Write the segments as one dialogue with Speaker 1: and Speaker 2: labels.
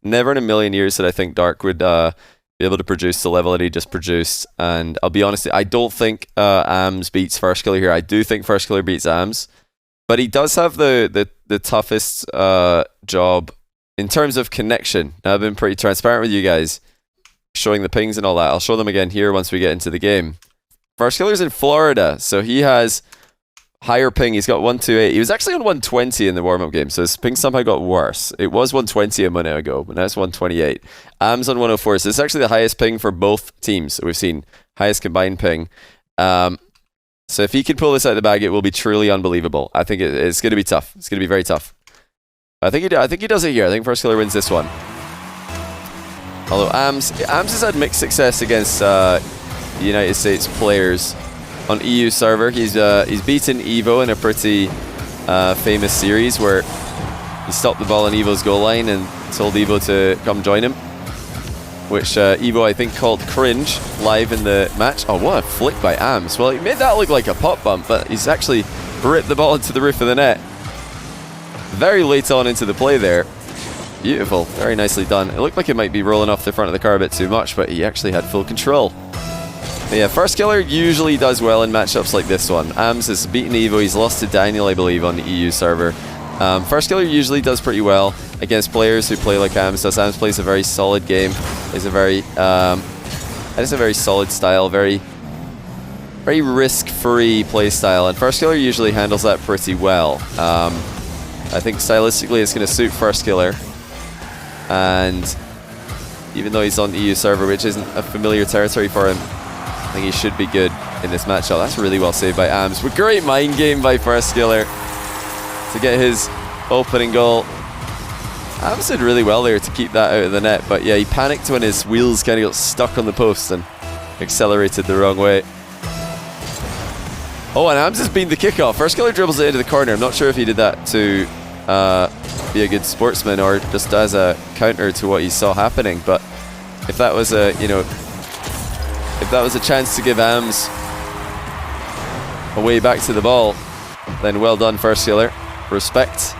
Speaker 1: never in a million years did I think Dark would be able to produce the level that he just produced. And I'll be honest, I don't think AMS beats Firstkiller here. I do think Firstkiller beats AMS, but he does have the toughest job in terms of connection. Now, I've been pretty transparent with you guys, showing the pings and all that. I'll show them again here once we get into the game. Firstkiller's in Florida, so he has higher ping. He's got 128. He was actually on 120 in the warm-up game, so his ping somehow got worse. It was 120 a minute ago, but now it's 128. AM's on 104, so this is actually the highest ping for both teams that we've seen. Highest combined ping. So if he can pull this out of the bag, it will be truly unbelievable. I think it's going to be tough. It's going to be very tough. I think he does it here. I think Firstkiller wins this one. Although AMS has had mixed success against United States players on EU server. He's beaten Evo in a pretty famous series where he stopped the ball on Evo's goal line and told Evo to come join him, which Evo I think called cringe live in the match. Oh, what a flick by AMS. Well, he made that look like a pop bump, but he's actually ripped the ball into the roof of the net. Very late on into the play there. Beautiful, very nicely done. It looked like it might be rolling off the front of the car a bit too much, but he actually had full control. But yeah, Firstkiller usually does well in matchups like this one. AMS has beaten Evo, he's lost to Daniel, I believe, on the EU server. Firstkiller usually does pretty well against players who play like AMS does. AMS plays a very solid game, plays a very, solid style, very risk-free play style, and Firstkiller usually handles that pretty well. I think stylistically it's going to suit Firstkiller, and even though he's on the EU server, which isn't a familiar territory for him, I think he should be good in this matchup. That's really well saved by AMS. But great mind game by Firstkiller to get his opening goal. AMS did really well there to keep that out of the net, but yeah, he panicked when his wheels kind of got stuck on the post and accelerated the wrong way. Oh, and AMS has been the kickoff. Firstkiller dribbles it into the corner. I'm not sure if he did that to be a good sportsman or just as a counter to what he saw happening, but if that was a, if that was a chance to give AMS a way back to the ball, then well done, Firstkiller. Respect.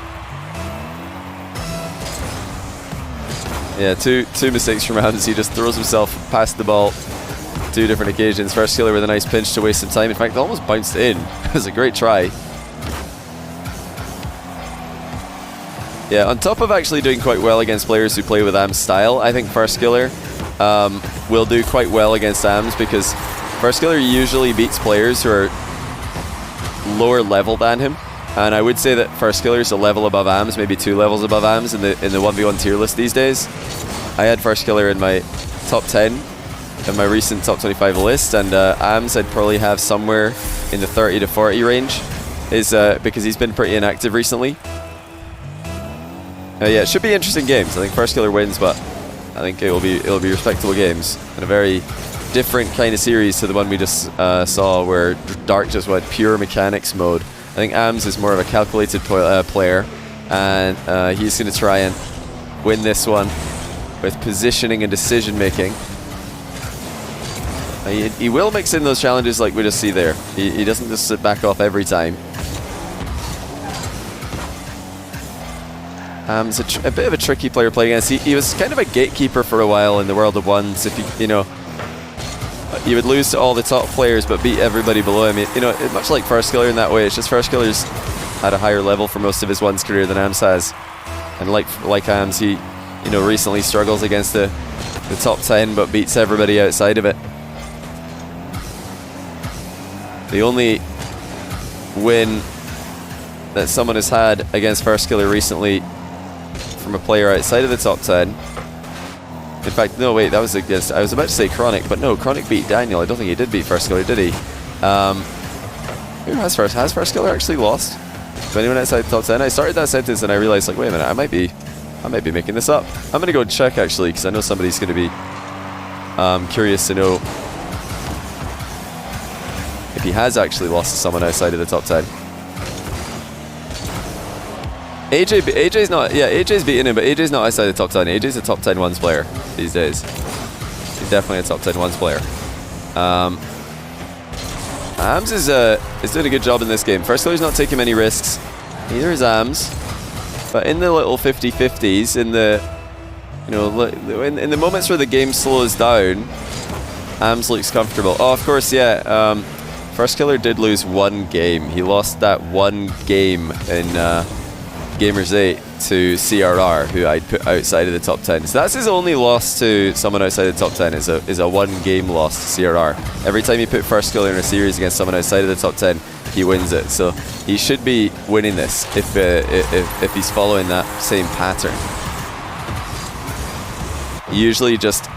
Speaker 1: Yeah, two mistakes from AMS. He just throws himself past the ball 2 different occasions. Firstkiller with a nice pinch to waste some time. In fact, it almost bounced in. It was a great try. Yeah, on top of actually doing quite well against players who play with AMS style, I think Firstkiller will do quite well against AMS because Firstkiller usually beats players who are lower level than him. And I would say that Firstkiller is a level above AMS, maybe 2 levels above AMS in the 1v1 tier list these days. I had Firstkiller in my top 10 in my recent top 25 list, and AMS I'd probably have somewhere in the 30 to 40 range, because he's been pretty inactive recently. Yeah, it should be interesting games. I think Firstkiller wins, but I think it'll be respectable games and a very different kind of series to the one we just saw, where Dark just went pure mechanics mode. I think AMS is more of a calculated player, and he's going to try and win this one with positioning and decision making. He will mix in those challenges like we just see there. He doesn't just sit back off every time. He's a bit of a tricky player to play against. He was kind of a gatekeeper for a while in the World of Ones. If you would lose to all the top players but beat everybody below him. Much like Firstkiller in that way. It's just Firstkiller's at a higher level for most of his Ones career than AMS has, and like AMS, he recently struggles against the top 10 but beats everybody outside of it. The only win that someone has had against Firstkiller recently from a player outside of the top 10. In fact, no, wait, that was against, I was about to say Chronic, but no, Chronic beat Daniel. I don't think he did beat Firstkiller, did he? Who has Firstkiller actually lost to anyone outside the top 10? I started that sentence and I realized, like, wait a minute, I might be making this up. I'm going to go and check, actually, because I know somebody's going to be curious to know if he has actually lost to someone outside of the top 10. AJ's not, yeah, AJ's beaten him, but AJ's not outside the top 10. AJ's a top 10 ones player these days. He's definitely a top 10 ones player. AMS is doing a good job in this game. Firstkiller's not taking many risks. Neither is AMS. But in the little 50-50s, in the You know, in the moments where the game slows down, AMS looks comfortable. Oh, of course, yeah. Firstkiller did lose one game. He lost that one game in Gamers 8 to CRR, who I'd put outside of the top 10. So that's his only loss to someone outside the top 10, is a one-game loss to CRR. Every time you put Firstkiller in a series against someone outside of the top 10, he wins it. So he should be winning this if he's following that same pattern. He usually just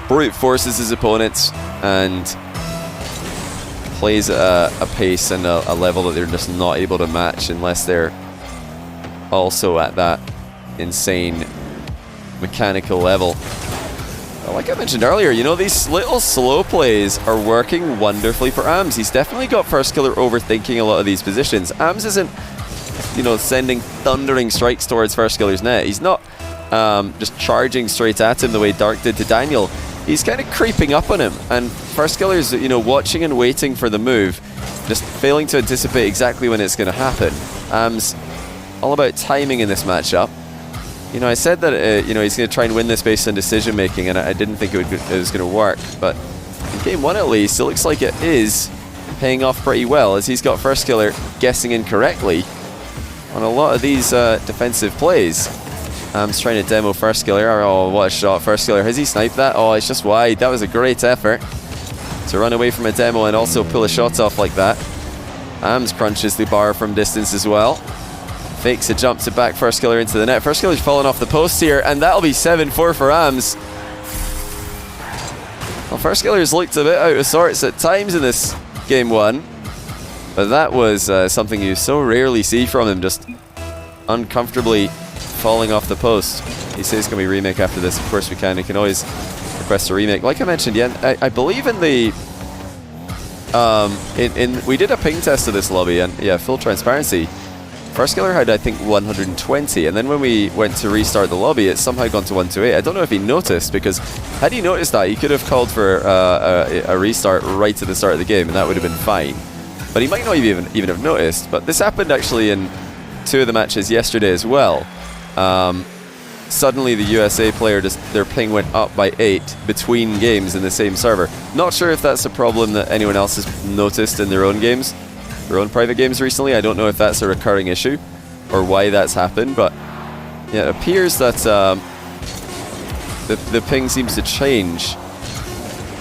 Speaker 1: brute forces his opponents and plays at a pace and a level that they're just not able to match unless they're also at that insane mechanical level. Like I mentioned earlier, you know, these little slow plays are working wonderfully for AMS. He's definitely got Firstkiller overthinking a lot of these positions. AMS isn't, you know, sending thundering strikes towards Firstkiller's net. He's not just charging straight at him the way Dark did to Daniel. He's kind of creeping up on him, and Firstkiller's, you know, watching and waiting for the move, just failing to anticipate exactly when it's going to happen. AMS all about timing in this matchup. You know, I said that you know, he's going to try and win this based on decision making, and I didn't think it was going to work. But in game one, at least, it looks like it is paying off pretty well, as he's got Firstkiller guessing incorrectly on a lot of these defensive plays. AMS trying to demo Firstkiller. Oh, what a shot, Firstkiller. Has he sniped that? Oh, it's just wide. That was a great effort to run away from a demo and also pull a shot off like that. AMS crunches the bar from distance as well. Fakes a jump to back Firstkiller into the net. Firstkiller's fallen off the post here, and that'll be 7-4 for AMS. Well, Firstkiller's looked a bit out of sorts at times in this game one, but that was something you so rarely see from him, just uncomfortably falling off the post. He says can we remake after this? Of course we can. You can always request a remake. Like I mentioned, yeah, I believe in the we did a ping test of this lobby, and yeah, full transparency, Firstkiller had, I think, 120, and then when we went to restart the lobby, it's somehow gone to 128. I don't know if he noticed, because had he noticed that, he could have called for a restart right at the start of the game, and that would have been fine. But he might not even have noticed. But this happened actually in 2 of the matches yesterday as well. Suddenly the USA player, their ping went up by 8 between games in the same server. Not sure if that's a problem that anyone else has noticed in their own games, their own private games recently. I don't know if that's a recurring issue or why that's happened, but yeah, it appears that the ping seems to change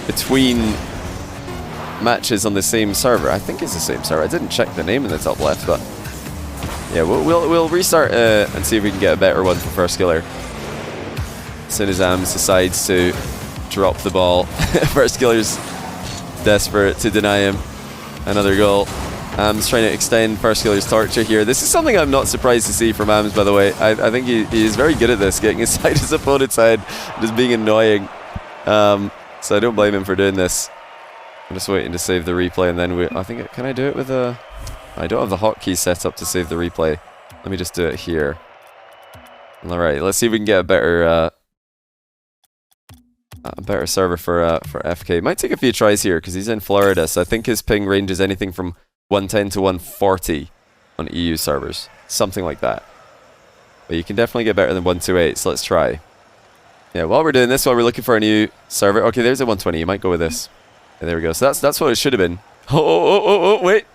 Speaker 1: between matches on the same server. I think it's the same server. I didn't check the name in the top left, but yeah, we'll restart and see if we can get a better one for Firstkiller. As soon as AMS decides to drop the ball, Firstkiller's desperate to deny him another goal. AMS trying to extend Firstkiller's torture here. This is something I'm not surprised to see from AMS, by the way. I think he is very good at this, getting inside his opponent's head, just being annoying. So I don't blame him for doing this. I'm just waiting to save the replay, and then I think, can I do it with a... I don't have the hotkey set up to save the replay. Let me just do it here. Alright, let's see if we can get a better server for FK. Might take a few tries here, because he's in Florida, so I think his ping range is anything from 110 to 140 on EU servers. Something like that. But you can definitely get better than 128, so let's try. Yeah, while we're doing this, while we're looking for a new server... Okay, there's a 120. You might go with this. Yeah, there we go. So that's what it should have been. Oh, wait!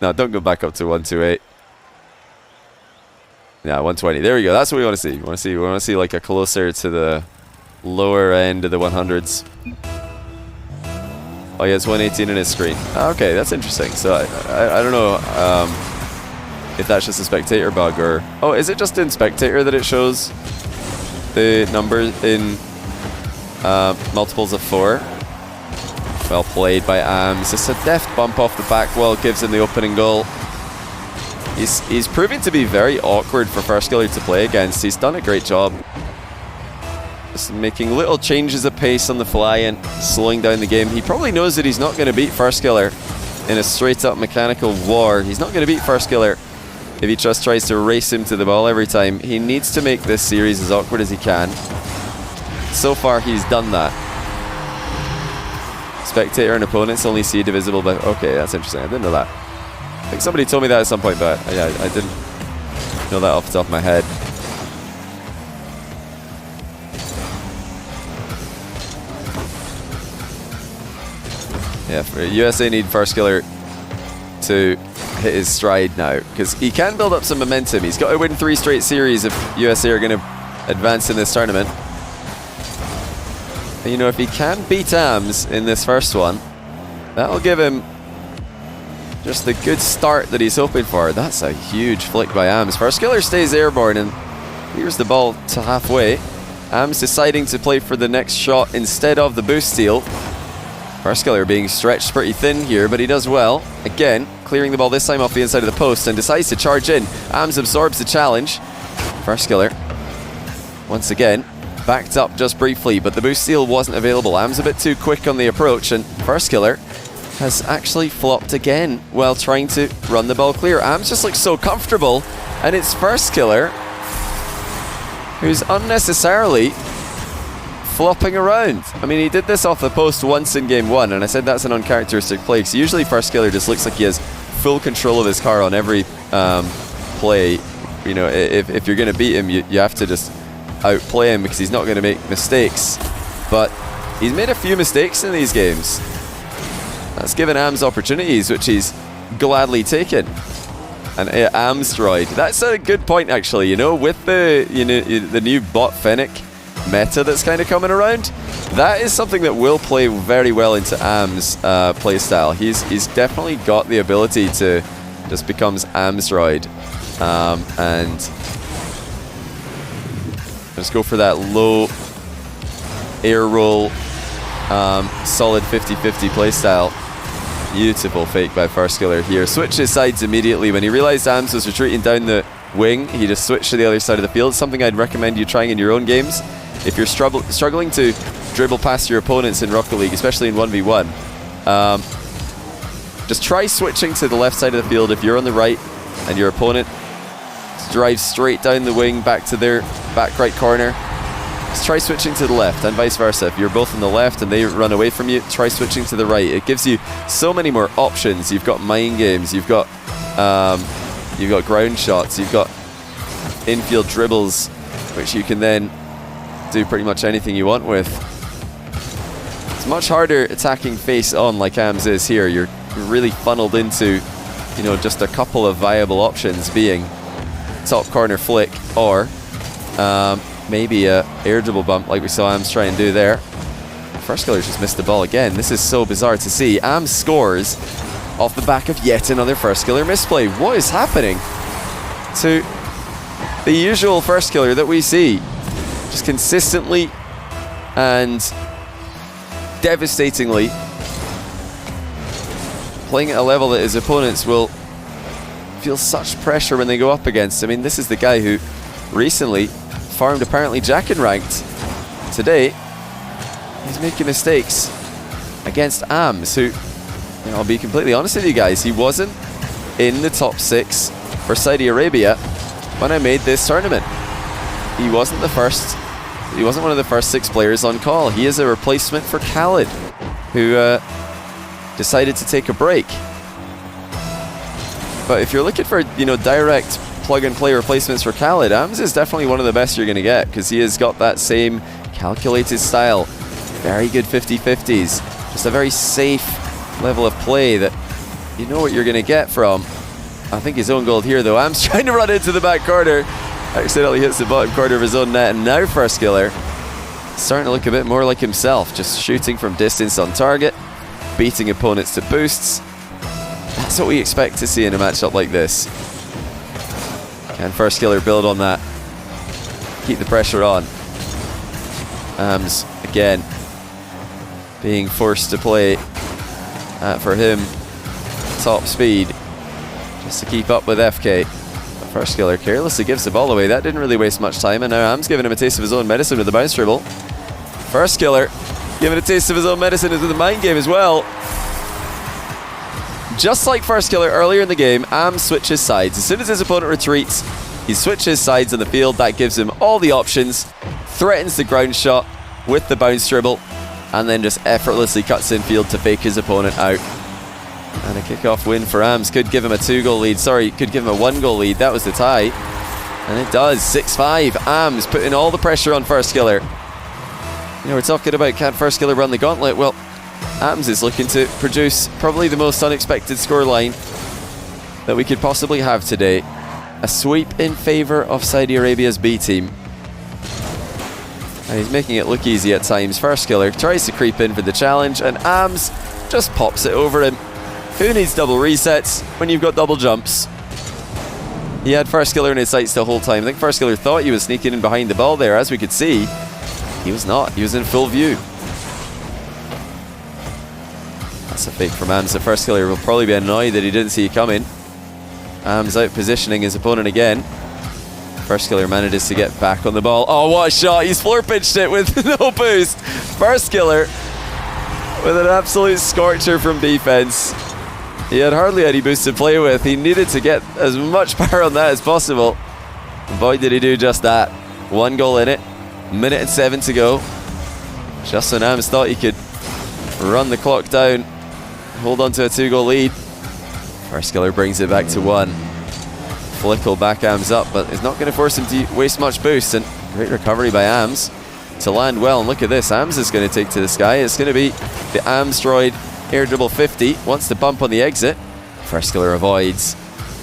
Speaker 1: No, don't go back up to 128. Yeah, 120. There we go. That's what we want to see. We want to see like a closer to the lower end of the 100s. Oh yeah, it's 118 in his screen. Okay, that's interesting. So I don't know if that's just a spectator bug or... Oh, is it just in spectator that it shows the number in multiples of 4? Well played by AMS. Just a deft bump off the back wall gives him the opening goal. He's proving to be very awkward for Firstkiller to play against. He's done a great job. Just making little changes of pace on the fly and slowing down the game. He probably knows that he's not going to beat Firstkiller in a straight up mechanical war. He's not going to beat Firstkiller if he just tries to race him to the ball every time. He needs to make this series as awkward as he can. So far he's done that. Spectator and opponents only see divisible by... Okay, that's interesting. I didn't know that. I think somebody told me that at some point, but yeah, I didn't know that off the top of my head. Yeah, USA need Firstkiller to hit his stride now, because he can build up some momentum. He's got to win 3 straight series if USA are going to advance in this tournament. And, you know, if he can beat AMS in this first one, that'll give him just the good start that he's hoping for. That's a huge flick by AMS. Firstkiller stays airborne and clears the ball to halfway. AMS deciding to play for the next shot instead of the boost steal. Firstkiller being stretched pretty thin here, but he does well. Again, clearing the ball this time off the inside of the post and decides to charge in. AMS absorbs the challenge. Firstkiller, once again, backed up just briefly, but the boost steal wasn't available. AMS a bit too quick on the approach, and Firstkiller has actually flopped again while trying to run the ball clear. AMS just looks so comfortable, and it's Firstkiller who's unnecessarily flopping around. I mean, he did this off the post once in game 1, and I said that's an uncharacteristic play, because usually Firstkiller just looks like he has full control of his car on every play. You know, if you're going to beat him, you have to just outplay him, because he's not going to make mistakes. But he's made a few mistakes in these games. That's given AMS opportunities, which he's gladly taken. And Amstroid, that's a good point actually. You know, with the the new bot Fennec meta that's kind of coming around, that is something that will play very well into AMS playstyle. He's definitely got the ability to just becomes Amstroid, and just go for that low air roll, solid 50-50 playstyle. Beautiful fake by Firstkiller here. Switches sides immediately. When he realized AMS was retreating down the wing, he just switched to the other side of the field. Something I'd recommend you trying in your own games. If you're struggling to dribble past your opponents in Rocket League, especially in 1v1, just try switching to the left side of the field if you're on the right and your opponent drives straight down the wing back to their back right corner. Just try switching to the left, and vice versa. If you're both on the left and they run away from you, try switching to the right. It gives you so many more options. You've got mind games, you've got ground shots, you've got infield dribbles, which you can then do pretty much anything you want with. It's much harder attacking face on like AMS is here. You're really funneled into, you know, just a couple of viable options, being top corner flick or maybe a air dribble bump like we saw AMS try and do there. Firstkiller just missed the ball again. This is so bizarre to see. AMS scores off the back of yet another Firstkiller misplay. What is happening to the usual Firstkiller that we see? Just consistently and devastatingly playing at a level that his opponents will feel such pressure when they go up against. I mean, this is the guy who recently farmed apparently Jack and ranked. Today, he's making mistakes against AMS, who, you know, I'll be completely honest with you guys, he wasn't in the top 6 for Saudi Arabia when I made this tournament. He wasn't the first, he wasn't one of the first 6 players on call. He is a replacement for Khaled, who decided to take a break. But if you're looking for, you know, direct plug-and-play replacements for Khaled, AMS is definitely one of the best you're going to get, because he has got that same calculated style. Very good 50-50s. Just a very safe level of play that you know what you're going to get from. I think his own goal here, though. AMS trying to run into the back corner. Accidentally hits the bottom corner of his own net, and now Firstkiller starting to look a bit more like himself. Just shooting from distance on target, beating opponents to boosts. That's what we expect to see in a matchup like this. Can Firstkiller build on that? Keep the pressure on. AMS, again, being forced to play for him top speed just to keep up with FK. But Firstkiller carelessly gives the ball away. That didn't really waste much time, and now AMS giving him a taste of his own medicine with the bounce dribble. Firstkiller giving a taste of his own medicine with the mind game as well. Just like Firstkiller earlier in the game, AMS switches sides. As soon as his opponent retreats, he switches sides on the field. That gives him all the options, threatens the ground shot with the bounce dribble, and then just effortlessly cuts infield to fake his opponent out. And a kickoff win for AMS. Could give him a 2-goal lead. Sorry, could give him a 1-goal lead. That was the tie. And it does. 6-5. AMS putting all the pressure on Firstkiller. You know, we're talking about, can Firstkiller run the gauntlet? Well, Ams is looking to produce probably the most unexpected scoreline that we could possibly have today. A sweep in favour of Saudi Arabia's B team. And he's making it look easy at times. Firstkiller tries to creep in for the challenge, and Ams just pops it over him. Who needs double resets when you've got double jumps? He had Firstkiller in his sights the whole time. I think Firstkiller thought he was sneaking in behind the ball there. As we could see, he was not. He was in full view. That's a fake from Ams. The Firstkiller will probably be annoyed that he didn't see it coming. Ams out positioning his opponent again. Firstkiller manages to get back on the ball. Oh, what a shot. He's floor pitched it with no boost. Firstkiller with an absolute scorcher from defense. He had hardly any boost to play with. He needed to get as much power on that as possible. Boy, did he do just that. 1 goal in it. Minute and 7 to go. Just when Ams thought he could run the clock down, hold on to a 2-goal lead. Firstkiller brings it back to 1. Flick will back Ams up, but it's not going to force him to waste much boost. And great recovery by Ams to land well. And look at this, Ams is going to take to the sky. It's going to be the Amstroid air dribble 50. Wants to bump on the exit. Firstkiller avoids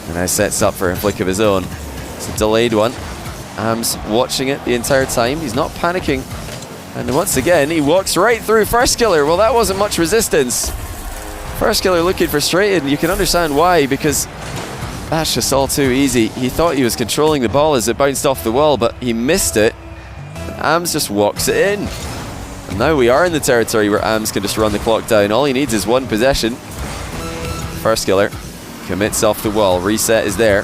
Speaker 1: and now sets up for a flick of his own. It's a delayed one. Ams watching it the entire time. He's not panicking. And once again, he walks right through Firstkiller. Well, that wasn't much resistance. Firstkiller looking frustrated, and you can understand why, because that's just all too easy. He thought he was controlling the ball as it bounced off the wall, but he missed it. And Ams just walks it in. And now we are in the territory where Ams can just run the clock down. All he needs is 1 possession. Firstkiller commits off the wall. Reset is there.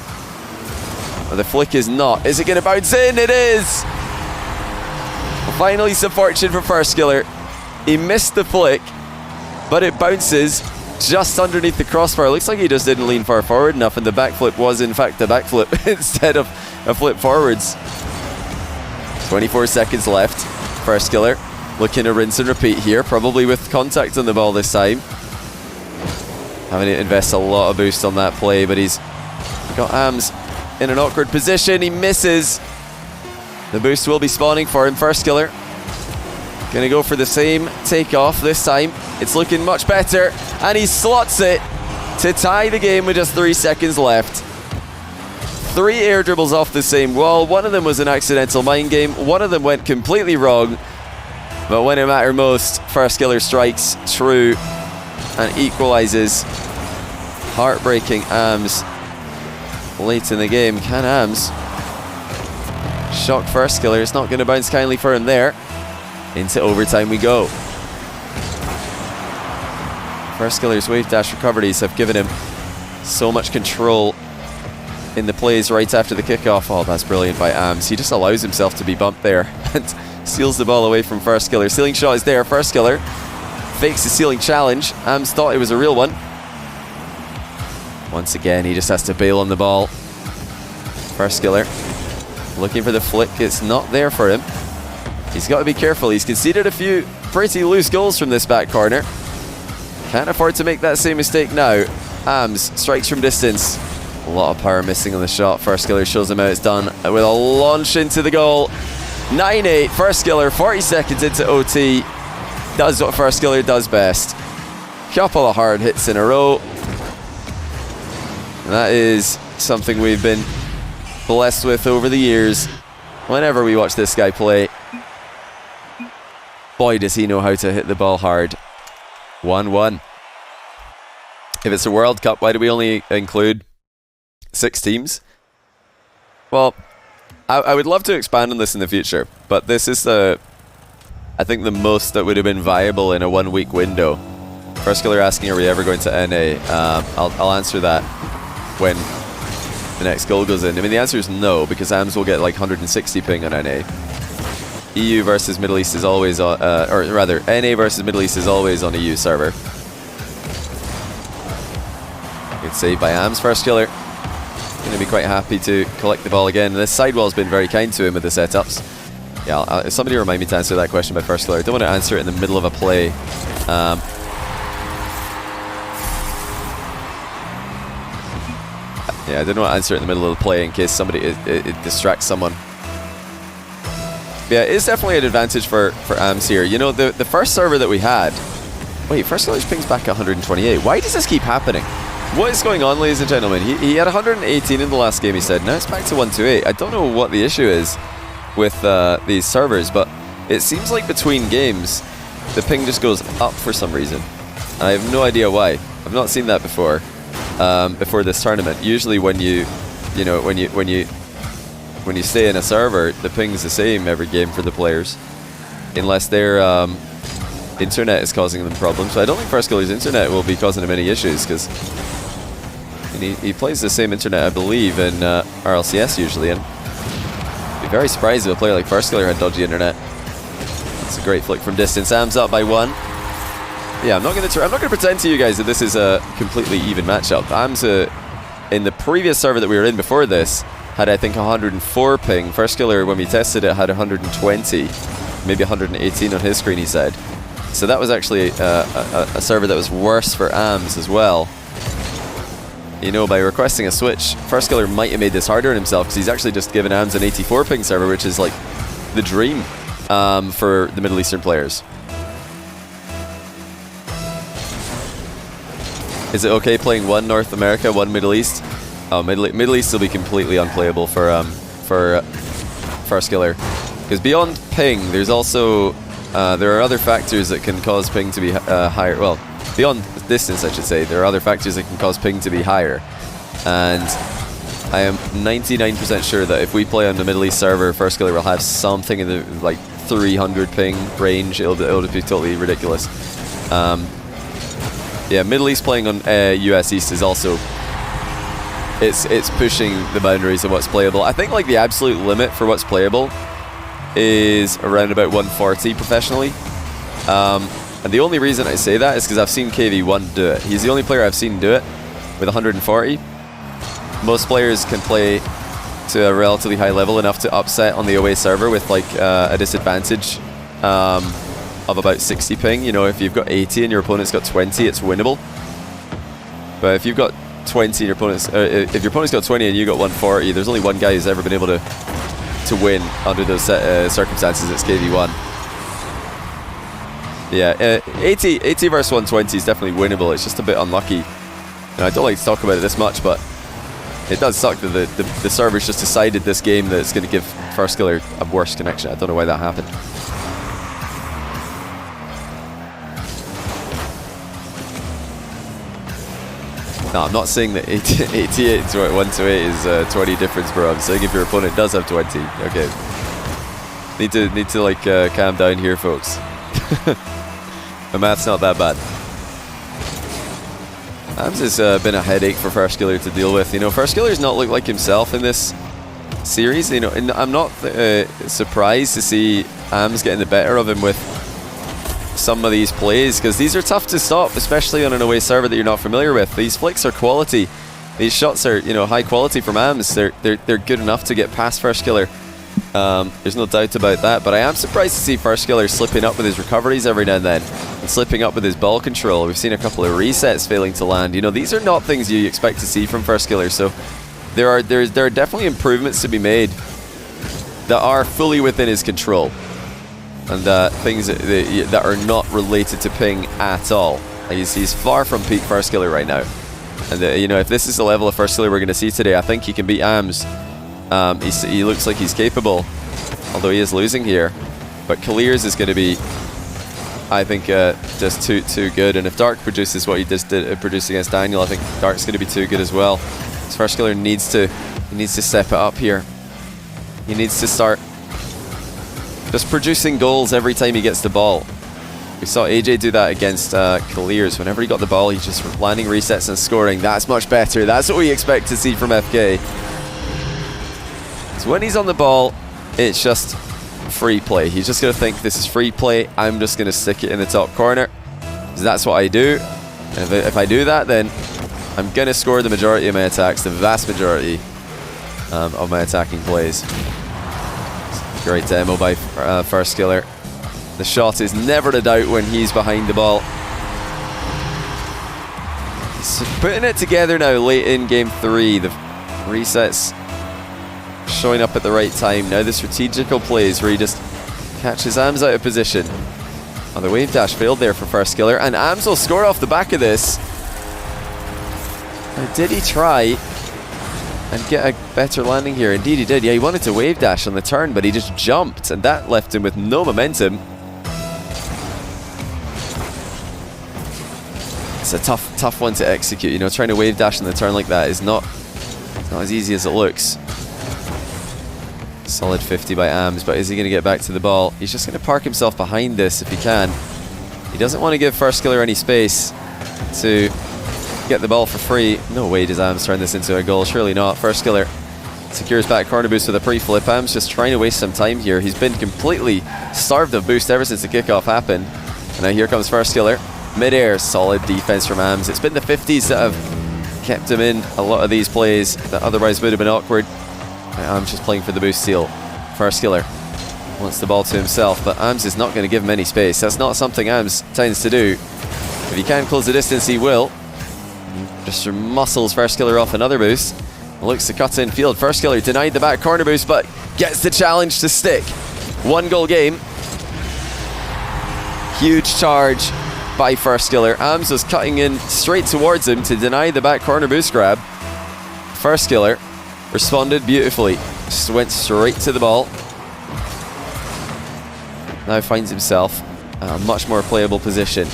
Speaker 1: But the flick is not. Is it going to bounce in? It is! Finally some fortune for Firstkiller. He missed the flick, but it bounces just underneath the crossbar. Looks like he just didn't lean far forward enough, and the backflip was in fact a backflip instead of a flip forwards. 24 seconds left. Firstkiller looking to rinse and repeat here, probably with contact on the ball this time. Having to invest a lot of boost on that play, but he's got Ams in an awkward position. He misses. The boost will be spawning for him. Firstkiller gonna go for the same takeoff this time. It's looking much better, and he slots it to tie the game with just 3 seconds left. 3 air dribbles off the same wall. One of them was an accidental mind game. One of them went completely wrong. But when it mattered most, Firstkiller strikes true and equalizes. Heartbreaking Ams late in the game. Can Ams shock Firstkiller? It's not going to bounce kindly for him there. Into overtime we go. Firstkiller's wave dash recoveries have given him so much control in the plays right after the kickoff. Oh, that's brilliant by Ams. He just allows himself to be bumped there and steals the ball away from Firstkiller. Ceiling shot is there. Firstkiller fakes the ceiling challenge. Ams thought it was a real one. Once again, he just has to bail on the ball. Firstkiller looking for the flick. It's not there for him. He's got to be careful. He's conceded a few pretty loose goals from this back corner. Can't afford to make that same mistake now. Ams strikes from distance. A lot of power missing on the shot. Firstkiller shows him how it's done with a launch into the goal. 9-8. Firstkiller 40 seconds into OT. Does what Firstkiller does best. Couple of hard hits in a row. And that is something we've been blessed with over the years. Whenever we watch this guy play, boy does he know how to hit the ball hard. 1-1. If it's a World Cup, why do we only include 6 teams? Well, I would love to expand on this in the future, but this is I think the most that would have been viable in a 1-week window. Firstkiller asking, are we ever going to NA? I'll answer that when the next goal goes in. I mean, the answer is no, because Ams will get like 160 ping on NA. EU versus Middle East is always on, or rather, NA versus Middle East is always on a EU server. Good save by Ams. Firstkiller going to be quite happy to collect the ball again. And this sidewall's been very kind to him with the setups. Yeah, somebody remind me to answer that question by Firstkiller. I don't want to answer it in the middle of a play. Yeah, I didn't want to answer it in the middle of the play in case somebody it distracts someone. Yeah, it's definitely an advantage for Ams here. You know, the first server that we had, Wait, Firstkiller's ping's back at 128. Why does this keep happening? What is going on, ladies and gentlemen? He had 118 in the last game, he said. Now it's back to 128. I don't know what the issue is with these servers, but it seems like between games, the ping just goes up for some reason. And I have no idea why. I've not seen that before this tournament. Usually when you stay in a server, the ping's the same every game for the players, unless their internet is causing them problems. So I don't think Firstkiller's internet will be causing him any issues, because he plays the same internet, I believe, in RLCS usually, and I'd be very surprised if a player like Firstkiller had dodgy internet. It's a great flick from distance. Am's up by 1. Yeah, I'm not going to pretend to you guys that this is a completely even matchup. Am's in the previous server that we were in before this had, I think, 104 ping. Firstkiller, when we tested it, had 120, maybe 118 on his screen, he said. So that was actually a server that was worse for AMS as well. You know, by requesting a switch, Firstkiller might have made this harder on himself, because he's actually just given AMS an 84 ping server, which is like the dream for the Middle Eastern players. Is it okay playing 1 North America, 1 Middle East? Oh, Middle East will be completely unplayable for Firstkiller, because beyond ping, there's also there are other factors that can cause ping to be higher. Well, beyond distance, I should say, there are other factors that can cause ping to be higher. And I am 99% sure that if we play on the Middle East server, Firstkiller will have something in the like 300 ping range. It'll be totally ridiculous. Yeah, Middle East playing on US East is also, it's pushing the boundaries of what's playable. I think like the absolute limit for what's playable is around about 140 professionally. And the only reason I say that is because I've seen KV1 do it. He's the only player I've seen do it with 140. Most players can play to a relatively high level enough to upset on the away server with like a disadvantage of about 60 ping. You know, if you've got 80 and your opponent's got 20, it's winnable. But if you've got 20 and your opponent's if your opponent's got 20 and you got 140, there's only one guy who's ever been able to win under those circumstances. It's KV1. Yeah, 80 versus 120 is definitely winnable. It's just a bit unlucky. And I don't like to talk about it this much, but it does suck that the server's just decided this game that it's going to give Firstkiller a worse connection. I don't know why that happened. No, I'm not saying that 88 to 128 is 20 difference, bro. I'm saying if your opponent does have 20. Okay. Need to like calm down here, folks. My math's not that bad. AMS has been a headache for Firstkiller to deal with. You know, Firstkiller's not looked like himself in this series. You know, and I'm not surprised to see AMS getting the better of him with some of these plays, because these are tough to stop, especially on an away server that you're not familiar with. These flicks are quality. These shots are, you know, high quality from AMS. They're good enough to get past Firstkiller. There's no doubt about that, but I am surprised to see Firstkiller slipping up with his recoveries every now and then, and slipping up with his ball control. We've seen a couple of resets failing to land. You know, these are not things you expect to see from Firstkiller, so there are definitely improvements to be made that are fully within his control, and things that are not related to ping at all. He's far from peak Firstkiller right now, and you know, if this is the level of Firstkiller we're going to see today, I think he can beat AMS. He looks like he's capable, although he is losing here. But Clears is going to be, I think, just too good. And if Dark produces what he just did produce against Daniel, I think Dark's going to be too good as well. So Firstkiller needs to step it up here. He needs to start just producing goals every time he gets the ball. We saw AJ do that against Clears. Whenever he got the ball, he's just landing resets and scoring. That's much better. That's what we expect to see from FK. So when he's on the ball, it's just free play. He's just going to think, this is free play, I'm just going to stick it in the top corner. So that's what I do. And if I do that, then I'm going to score the majority of my attacks, the vast majority of my attacking plays. Great demo by Firstkiller. The shot is never a doubt when he's behind the ball. He's putting it together now late in game 3. The resets showing up at the right time. Now the strategical plays where he just catches AMS out of position. Oh, the wave dash failed there for Firstkiller, and Ams will score off the back of this. Now, did he try and get a better landing here? Indeed he did. Yeah, he wanted to wave dash on the turn, but he just jumped, and that left him with no momentum. It's a tough one to execute. You know, trying to wave dash on the turn like that is not as easy as it looks. Solid 50 by Ams, but is he going to get back to the ball? He's just going to park himself behind this if he can. He doesn't want to give Firstkiller any space to get the ball for free. No way does Ams turn this into a goal. Surely not. Firstkiller secures back corner boost with a pre-flip. Ams just trying to waste some time here. He's been completely starved of boost ever since the kickoff happened. And now here comes Firstkiller. Mid-air, solid defense from Ams. It's been the 50s that have kept him in a lot of these plays that otherwise would have been awkward. Ams just playing for the boost steal. Firstkiller wants the ball to himself, but Ams is not going to give him any space. That's not something Ams tends to do. If he can close the distance, he will. Just muscles Firstkiller off another boost. Looks to cut in field. Firstkiller denied the back corner boost, but gets the challenge to stick. 1 goal game. Huge charge by Firstkiller. Ams was cutting in straight towards him to deny the back corner boost grab. Firstkiller responded beautifully. Just went straight to the ball. Now finds himself a much more playable position.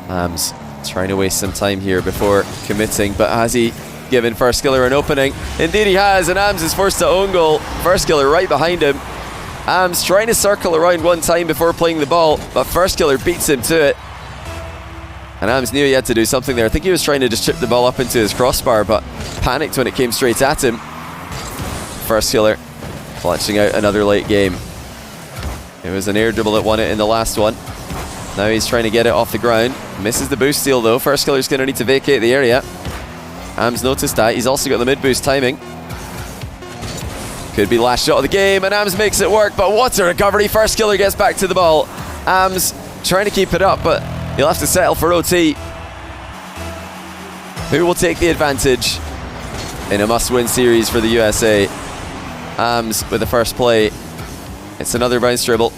Speaker 1: Ams trying to waste some time here before committing, but has he given Firstkiller an opening? Indeed he has, and Ams is forced to own goal. Firstkiller right behind him. Ams trying to circle around one time before playing the ball, but Firstkiller beats him to it. And Ams knew he had to do something there. I think he was trying to just chip the ball up into his crossbar, but panicked when it came straight at him. Firstkiller clutching out another late game. It was an air dribble that won it in the last one. Now he's trying to get it off the ground. Misses the boost steal though. Firstkiller's going to need to vacate the area. Ams noticed that. He's also got the mid boost timing. Could be last shot of the game, and Ams makes it work, but what a recovery. Firstkiller gets back to the ball. Ams trying to keep it up, but he'll have to settle for OT. Who will take the advantage in a must-win series for the USA? Ams with the first play. It's another bounce dribble.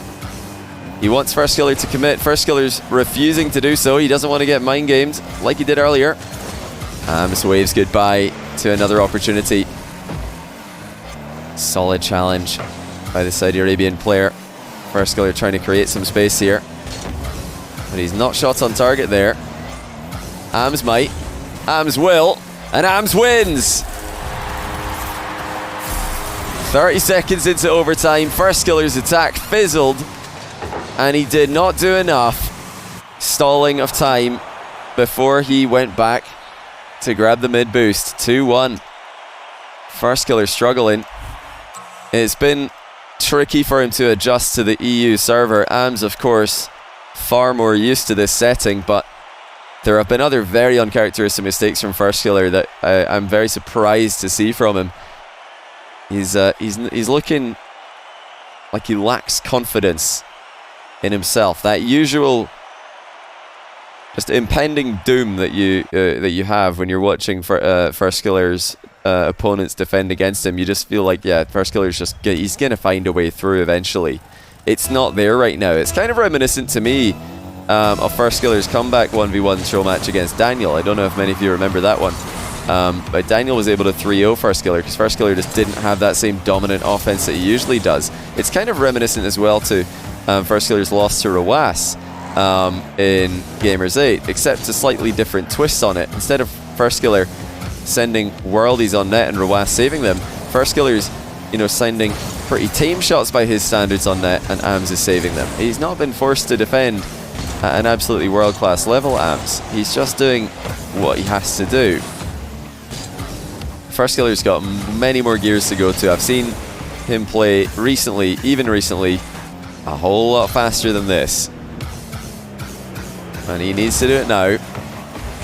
Speaker 1: He wants Firstkiller to commit. Firstkiller's refusing to do so. He doesn't want to get mind-gamed like he did earlier. Ams waves goodbye to another opportunity. Solid challenge by the Saudi Arabian player. Firstkiller trying to create some space here, but he's not shot on target there. Ams might. Ams will. And Ams wins! 30 seconds into overtime. Firstkiller's attack fizzled, and he did not do enough stalling of time before he went back to grab the mid boost. 2-1. Firstkiller struggling. It's been tricky for him to adjust to the EU server. Ams, of course, far more used to this setting, but there have been other very uncharacteristic mistakes from Firstkiller that I'm very surprised to see from him. He's looking like he lacks confidence in himself. That usual just impending doom that you have when you're watching Firstkiller's opponents defend against him. You just feel like, yeah, Firstkiller's he's gonna find a way through eventually. It's not there right now. It's kind of reminiscent to me of Firstkiller's comeback 1v1 show match against Daniel. I don't know if many of you remember that one. But Daniel was able to 3-0 Firstkiller because Firstkiller just didn't have that same dominant offense that he usually does. It's kind of reminiscent as well to Firstkiller's loss to Rawas in Gamers 8, except a slightly different twist on it. Instead of Firstkiller sending worldies on net and Rawas saving them, Firstkiller's sending pretty tame shots by his standards on net, and Ams is saving them. He's not been forced to defend at an absolutely world-class level, Ams. He's just doing what he has to do. Firstkiller's got many more gears to go to. I've seen him play recently, a whole lot faster than this. And he needs to do it now,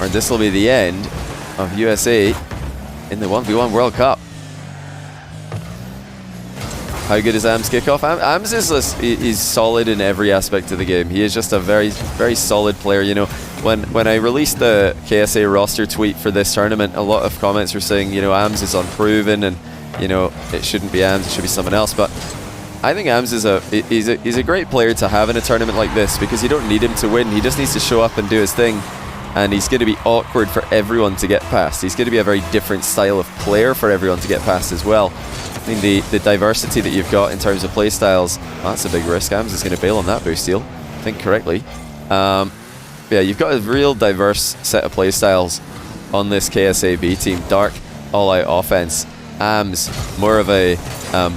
Speaker 1: or this will be the end of USA in the 1v1 World Cup. How good is Ams' kickoff? Ams is solid in every aspect of the game. He is just a very, very solid player. When I released the KSA roster tweet for this tournament, a lot of comments were saying, Ams is unproven and, it shouldn't be Ams, it should be someone else. But I think Ams is he's a great player to have in a tournament like this, because you don't need him to win. He just needs to show up and do his thing, and he's going to be awkward for everyone to get past. He's going to be a very different style of player for everyone to get past as well. I mean, the diversity that you've got in terms of play styles, well, that's a big risk. Ams is going to bail on that boost steal, think correctly. Yeah, you've got a real diverse set of play styles on this KSA B team. Dark, all-out offense. Ams, more of a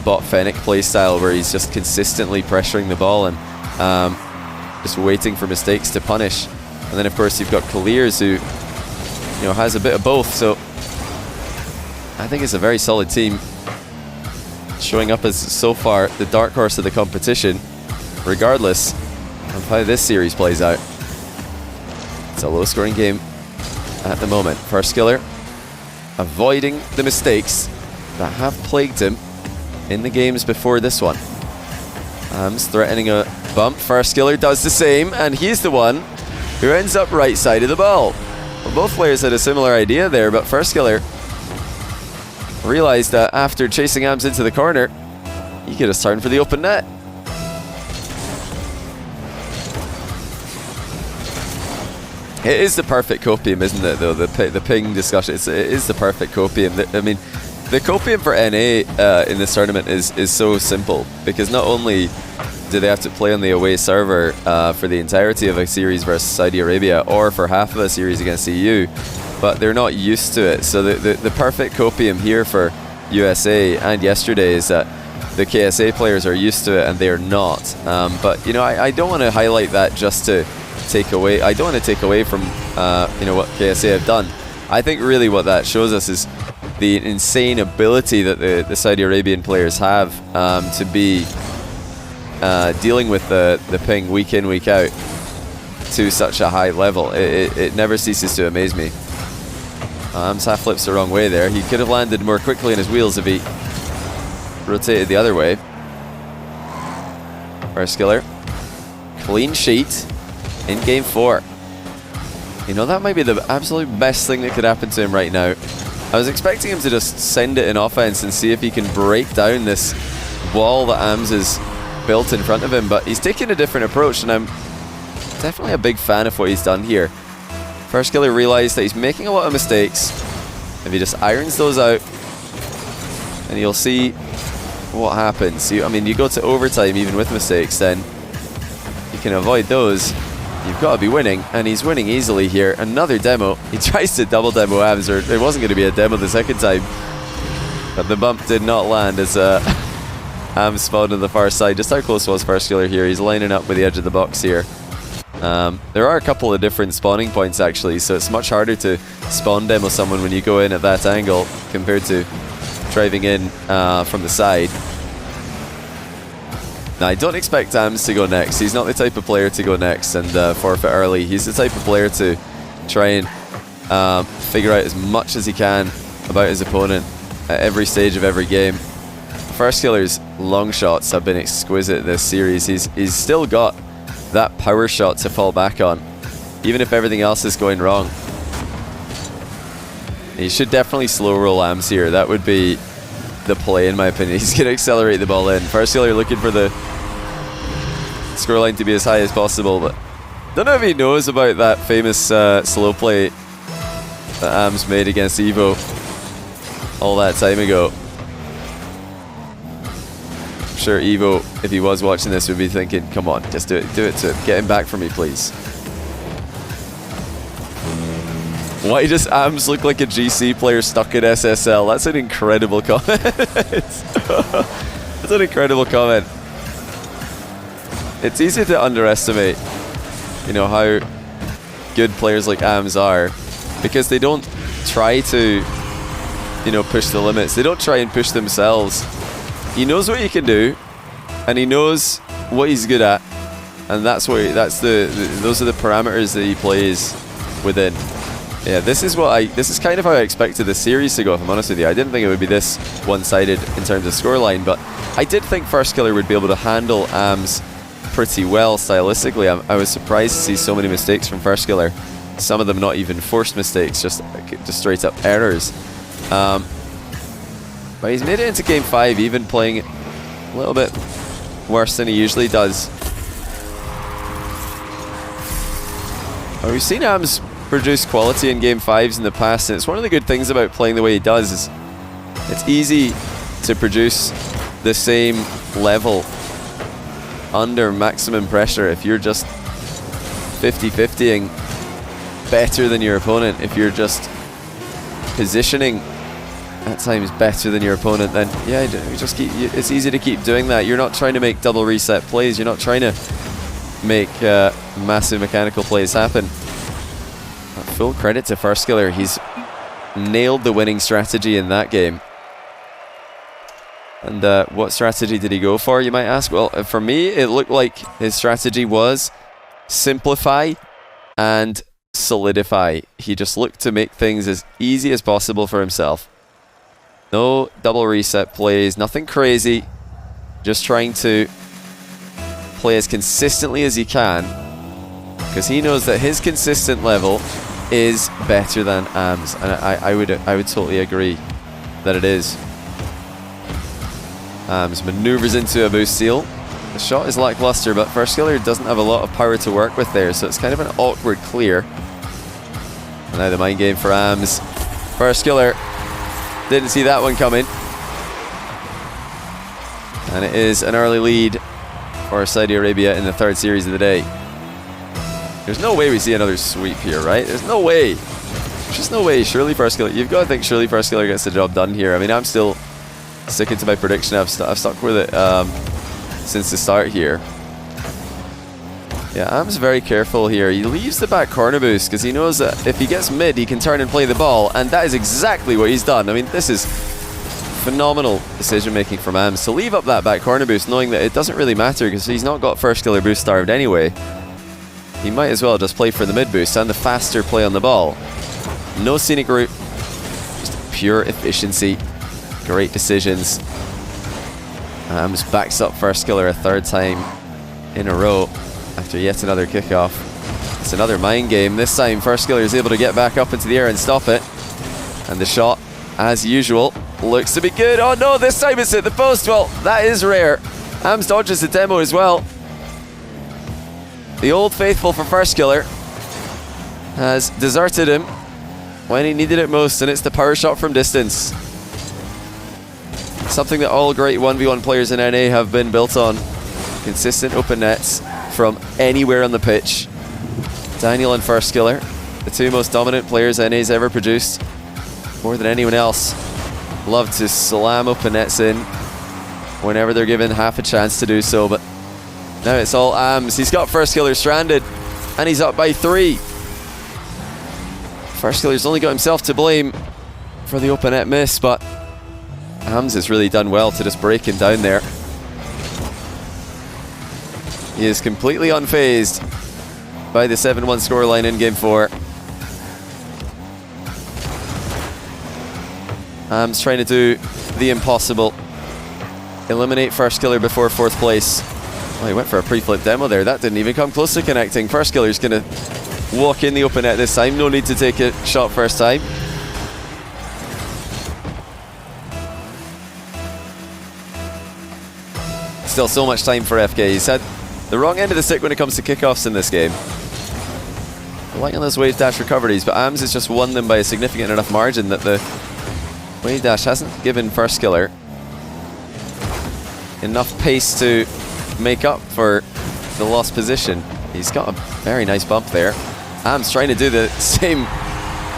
Speaker 1: bot Fennec playstyle where he's just consistently pressuring the ball and just waiting for mistakes to punish. And then of course you've got Clears, who has a bit of both. So I think it's a very solid team, showing up as so far the dark horse of the competition, regardless of how this series plays out. It's a low-scoring game at the moment. Firstkiller avoiding the mistakes that have plagued him in the games before this one. Ams threatening a bump. Firstkiller does the same, and he's the one who ends up right side of the ball. Well, both players had a similar idea there, but Firstkiller realized that after chasing Ams into the corner, he could have turned for the open net. It is the perfect copium, isn't it, though? The ping discussion, it is the perfect copium. I mean, the copium for NA in this tournament is so simple, because not only do they have to play on the away server for the entirety of a series versus Saudi Arabia, or for half of a series against EU, but they're not used to it. So the perfect copium here for USA and yesterday is that the KSA players are used to it and they're not. But I don't want to highlight that just to take away. I don't want to take away from what KSA have done. I think really what that shows us is the insane ability that the Saudi Arabian players have to be dealing with the ping week in, week out to such a high level. It never ceases to amaze me. Ams half flips the wrong way there. He could have landed more quickly in his wheels if he rotated the other way. Firstkiller, clean sheet in game 4. That might be the absolute best thing that could happen to him right now. I was expecting him to just send it in offense and see if he can break down this wall that Ams has built in front of him, but he's taking a different approach, and I'm definitely a big fan of what he's done here. Firstkiller realized that he's making a lot of mistakes. If he just irons those out, and you'll see what happens. You go to overtime even with mistakes, then you can avoid those. You've got to be winning, and he's winning easily here. Another demo. He tries to double demo Ams, or it wasn't going to be a demo the second time, but the bump did not land as Ams spawned on the far side. Just how close was Firstkiller here? He's lining up with the edge of the box here. There are a couple of different spawning points actually, so it's much harder to spawn demo someone when you go in at that angle compared to driving in from the side. Now, I don't expect Ams to go next. He's not the type of player to go next and forfeit early. He's the type of player to try and figure out as much as he can about his opponent at every stage of every game. Firstkiller's long shots have been exquisite this series. He's still got that power shot to fall back on, even if everything else is going wrong. He should definitely slow roll Ams here. That would be the play, in my opinion. He's going to accelerate the ball in. Firstkiller looking for the scoreline to be as high as possible, but don't know if he knows about that famous slow play that Ams made against Evo all that time ago. I'm sure Evo, if he was watching this, would be thinking, come on, just do it to him. Get him back for me, please. Why does Ams look like a GC player stuck in SSL? That's an incredible comment. That's an incredible comment. It's easy to underestimate, how good players like Ams are, because they don't try to, push the limits. They don't try and push themselves. He knows what he can do, and he knows what he's good at, and those are the parameters that he plays within. Yeah, this is kind of how I expected the series to go, if I'm honest with you. I didn't think it would be this one-sided in terms of scoreline, but I did think Firstkiller would be able to handle Ams pretty well stylistically. I was surprised to see so many mistakes from Firstkiller. Some of them not even forced mistakes, just straight up errors. But he's made it into game 5, even playing a little bit worse than he usually does. Well, we've seen AMS produce quality in Game 5s in the past, and it's one of the good things about playing the way he does is it's easy to produce the same level under maximum pressure if you're just 50-50ing better than your opponent. If you're just positioning at times better than your opponent, then yeah, you just keep, it's easy to keep doing that. You're not trying to make double reset plays, you're not trying to make massive mechanical plays happen. But full credit to Firstkiller, he's nailed the winning strategy in that game. And what strategy did he go for, you might ask? Well, for me, it looked like his strategy was simplify and solidify. He just looked to make things as easy as possible for himself. No double reset plays, nothing crazy. Just trying to play as consistently as he can, because he knows that his consistent level is better than AM's, and I would totally agree that it is. AMS maneuvers into a boost seal. The shot is lackluster, but Firstkiller doesn't have a lot of power to work with there, so it's kind of an awkward clear. And now the mind game for AMS. Firstkiller didn't see that one coming. And it is an early lead for Saudi Arabia in the third series of the day. There's no way we see another sweep here, right? There's no way. There's just no way. Surely Firstkiller, you've got to think surely Firstkiller gets the job done here. I mean, I'm still sticking to my prediction. I've stuck with it since the start here. Yeah, AM's very careful here. He leaves the back corner boost because he knows that if he gets mid, he can turn and play the ball, and that is exactly what he's done. I mean, this is phenomenal decision making from AMS to leave up that back corner boost, knowing that it doesn't really matter because he's not got Firstkiller boost starved anyway. He might as well just play for the mid boost and the faster play on the ball. No scenic route, just pure efficiency. Great decisions. AMS backs up Firstkiller a third time in a row after yet another kickoff. It's another mind game. This time Firstkiller is able to get back up into the air and stop it. And the shot, as usual, looks to be good. Oh no, this time it's at the post. Well, that is rare. AMS dodges the demo as well. The old faithful for Firstkiller has deserted him when he needed it most, and it's the power shot from distance. Something that all great 1v1 players in NA have been built on. Consistent open nets from anywhere on the pitch. Daniel and Firstkiller, the two most dominant players NA's ever produced. More than anyone else, love to slam open nets in whenever they're given half a chance to do so, but now it's all AMS. He's got Firstkiller stranded, and he's up by 3. Firstkiller's only got himself to blame for the open net miss, but AMS has really done well to just break him down there. He is completely unfazed by the 7-1 scoreline in Game 4. AMS trying to do the impossible. Eliminate Firstkiller before 4th place. Oh, he went for a pre-flip demo there. That didn't even come close to connecting. Firstkiller's going to walk in the open net this time. No need to take a shot first time. Still so much time for FK. He's had the wrong end of the stick when it comes to kickoffs in this game. Relying on those wave dash recoveries, but AMS has just won them by a significant enough margin that the wave dash hasn't given Firstkiller enough pace to make up for the lost position. He's got a very nice bump there. AMS trying to do the same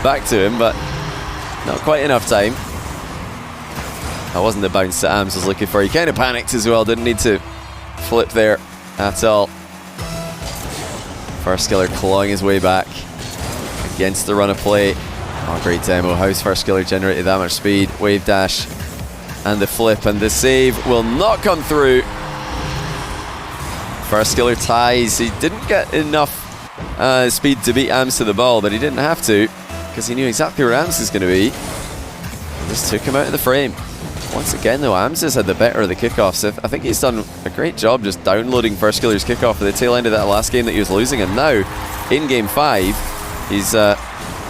Speaker 1: back to him, but not quite enough time. That wasn't the bounce that AMS was looking for. He kind of panicked as well, didn't need to flip there at all. Firstkiller clawing his way back against the run of play. Oh, great demo. How's Firstkiller generated that much speed? Wave dash and the flip, and the save will not come through. Firstkiller ties. He didn't get enough speed to beat AMS to the ball, but he didn't have to because he knew exactly where AMS is going to be. And just took him out of the frame. Once again though, AMS has had the better of the kickoffs. I think he's done a great job just downloading Firstkiller's kickoff at the tail end of that last game that he was losing, and now in Game 5 he's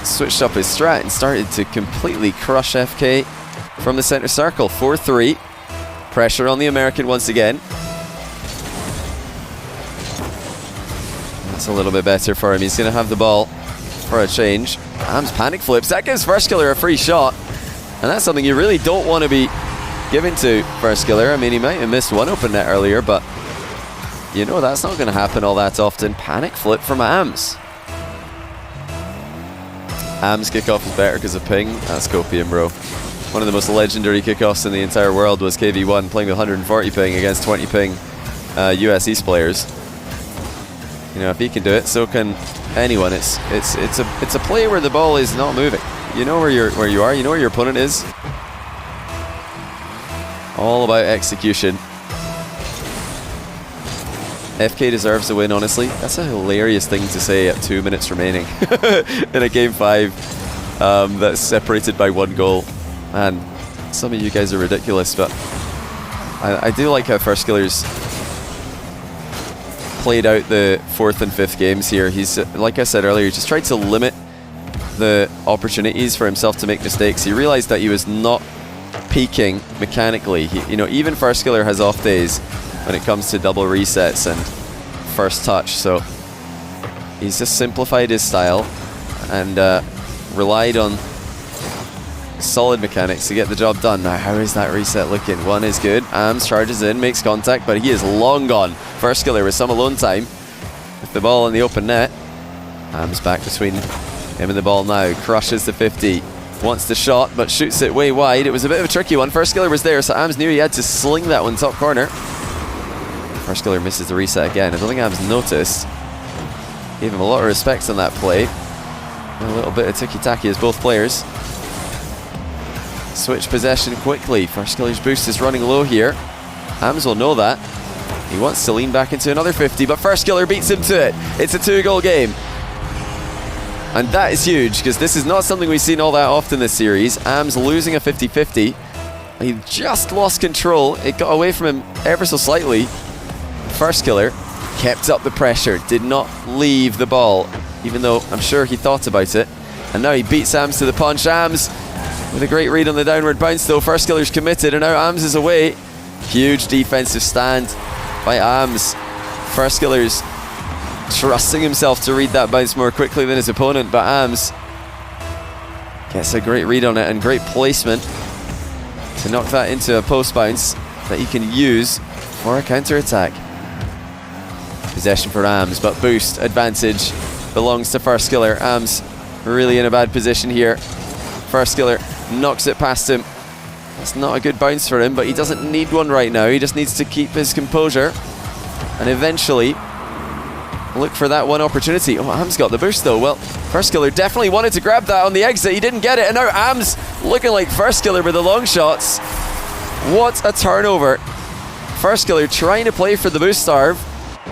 Speaker 1: switched up his strat and started to completely crush FK from the center circle. 4-3. Pressure on the American once again. That's a little bit better for him. He's going to have the ball for a change. Ams panic flips. That gives Firstkiller a free shot. And that's something you really don't want to be giving to Firstkiller. I mean, he might have missed one open net earlier, but you know that's not going to happen all that often. Panic flip from Ams. Ams kickoff is better because of ping. That's copium, bro. One of the most legendary kickoffs in the entire world was KV1 playing with 140 ping against 20 ping US East players. You know, if he can do it, so can anyone. It's a play where the ball is not moving. You know where you are. You know where your opponent is. All about execution. FK deserves a win, honestly. That's a hilarious thing to say at 2 minutes remaining in a game 5 that's separated by 1 goal. Man, some of you guys are ridiculous, but I do like how Firstkiller's played out the 4th and 5th games here. He's, like I said earlier, just tried to limit the opportunities for himself to make mistakes. He realized that he was not peaking mechanically. You know, even Firstkiller has off days when it comes to double resets and first touch, so he's just simplified his style and relied on solid mechanics to get the job done. Now, how is that reset looking? One is good. Ams charges in, makes contact, but he is long gone. Firstkiller with some alone time with the ball in the open net. Ams back between him and the ball now. Crushes the 50. Wants the shot, but shoots it way wide. It was a bit of a tricky one. Firstkiller was there, so Ams knew he had to sling that one top corner. Firstkiller misses the reset again. I don't think Ams noticed. Gave him a lot of respect on that play. A little bit of ticky-tacky as both players switch possession quickly. Firstkiller's boost is running low here. Ams will know that. He wants to lean back into another 50, but Firstkiller beats him to it. It's a 2-goal game. And that is huge, because this is not something we've seen all that often this series. Ams losing a 50-50. He just lost control. It got away from him ever so slightly. Firstkiller kept up the pressure, did not leave the ball, even though I'm sure he thought about it. And now he beats Ams to the punch. Ams with a great read on the downward bounce though. Firstkiller's committed, and now Ams is away. Huge defensive stand by Ams. Firstkiller's trusting himself to read that bounce more quickly than his opponent, but Ams gets a great read on it and great placement to knock that into a post bounce that he can use for a counter-attack. Possession for Ams, but boost advantage belongs to Firstkiller. Ams really in a bad position here. Firstkiller knocks it past him. That's not a good bounce for him, but he doesn't need one right now. He just needs to keep his composure and eventually look for that one opportunity. Oh, Ams got the boost though. Well, Firstkiller definitely wanted to grab that on the exit. He didn't get it, and now Ams looking like Firstkiller with the long shots. What a turnover. Firstkiller trying to play for the boost starve,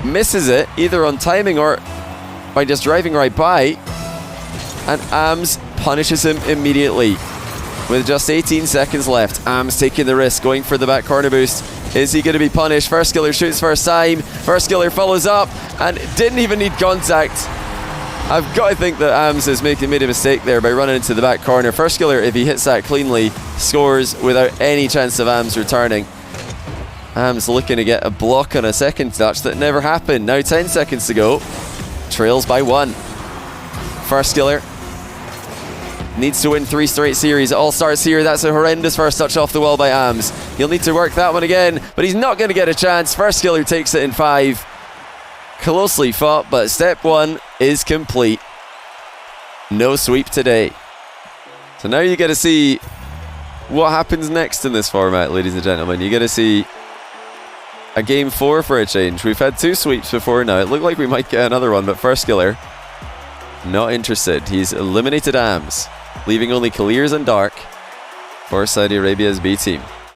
Speaker 1: misses it either on timing or by just driving right by, and Ams punishes him immediately. With just 18 seconds left, Ams taking the risk, going for the back corner boost. Is he going to be punished? Firstkiller shoots first time. Firstkiller follows up and didn't even need contact. I've got to think that Ams has made a mistake there by running into the back corner. Firstkiller, if he hits that cleanly, scores without any chance of Ams returning. Ams looking to get a block on a second touch that never happened. Now 10 seconds to go. Trails by 1. Firstkiller needs to win 3 straight series. It all starts here. That's a horrendous first touch off the wall by Ams. He'll need to work that one again, but he's not going to get a chance. Firstkiller takes it in 5. Closely fought, but step 1 is complete. No sweep today. So now you get to see what happens next in this format, ladies and gentlemen. You get to see a game 4 for a change. We've had 2 sweeps before now. It looked like we might get another one, but Firstkiller not interested. He's eliminated Ams, leaving only Clears and Dark for Saudi Arabia's B team.